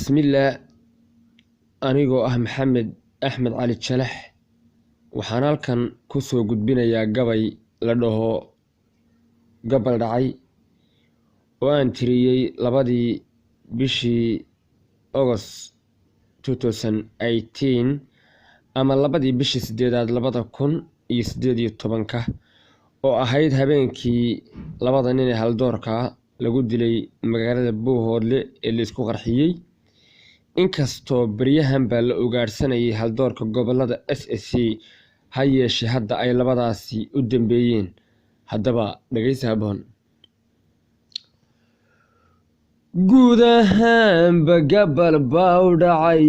Bismillah, anigoo ah Maxamed Axmed Cali Jalax waxaan halkan ku soo gudbinayaa gabay la dhaho Gabal Dhacay oo aan tiriyey 2 bishii August 2018 ama 2 bishii 8 2018 oo ahayd habeenkii 2 nin ee haldoorka lagu dilay magaalada Buuhoodle ee la isku qarxiyey. inkastoo baryahan baa la ugaarsanayay haldoorka gobolada SSC ha yeeshee hadda ay labadaasi u dambeeyeen. haddaba dhageysi haboon. guud ahaanba gabal baa u dhacay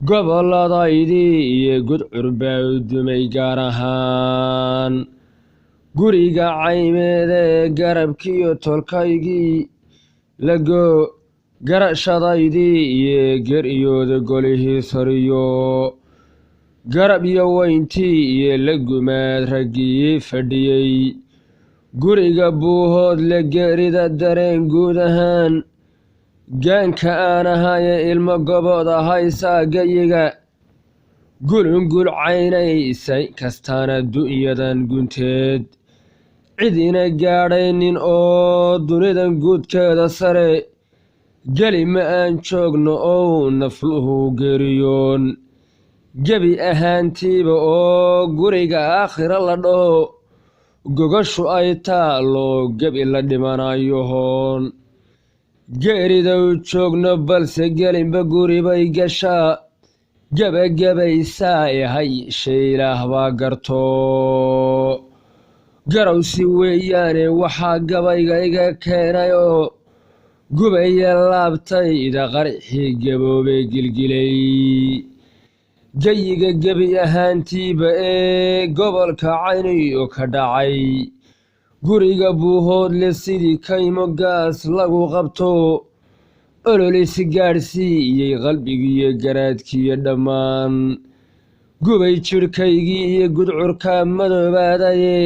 goboladaydii iyo gudcur baa u dumay gaar ahaan guriga caymeed ee garabkiiyo tolkaygii lago garashadaydii iyo geryooda golihii sariyo garab iyo weyntii iyo la gumaad raggii fadhiyey guriga Buuhoodle geerida dareen guud ahaan gaanka aan ahaye ilmo gobood ahaysaa gayiga gulungul caynaysay kastaana dunyadan gunteed cidina gaadhaynin oo dunidan guudkeeda sare geli ma aan joogno oo nafluhu geeriyoon gebi ahaantiiba oo guriga aakhira la dhaho gogashu ay taalo gebi la dhimanayo hoon geerida u joogno balse gelinba guribay gashaa gebagabaysaa ee hayshee ilaah baa garto garawsi weeyaane waxaa gabayga iga keenayoo gubaya laabtayda qarxii gaboobee gilgilay gayiga gebi ahaantiiba ee gobolka cayniyo ka dhacay guriga Buuhoodle sidii kaymo gaas lagu qabto ololis gaadhsiiyey qalbigiiyo garaadkiiyo dhammaan gubay jidhkaygii iyo gudcurka madoobaadaye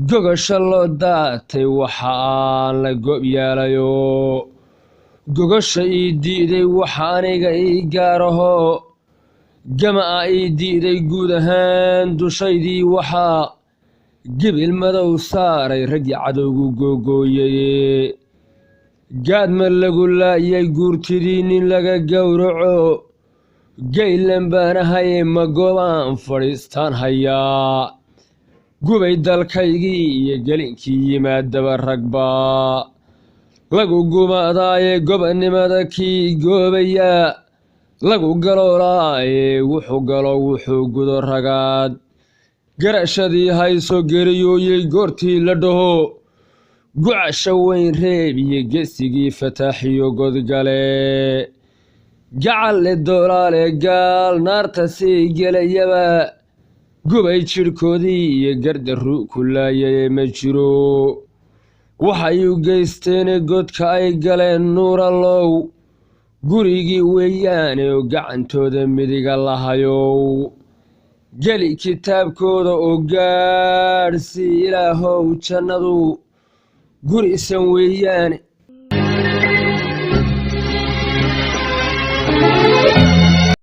gogasha loo daatay waxa aan la gob yaalayo gogasha ii diiday waxa aniga ii gaaraho gama'a ii diiday guud ahaan dushaydii waxaa gibil madow saaray raggii cadowgu googooyaye gaadma lagu laayay guurtidii nin laga gowraco gaylan baan ahaye ma goobaan fadhiistaan hayaa gubay dalkaygii iyo gelinkii yimaadaba ragbaa lagu gumaadaaye gobannimada kii goobayaa lagu galoolaaye wuxuu galo wuxuu gudo ragaad garashadii hayso geriyooyey goortii la dhaho gucasha weyn reeb iyo gesigii fataaxiyo godgale gacalle doolaale gaal naarta sii gelayaba gubay jidhkoodii iyo gardaru ku laayay ma jiro waxay u geysteene godka ay galeen nuurallow gurigii weeyaane oo gacantooda midiga lahayow geli kitaabkooda oo gaadhsii ilaahow jannadu gurisan weeyaane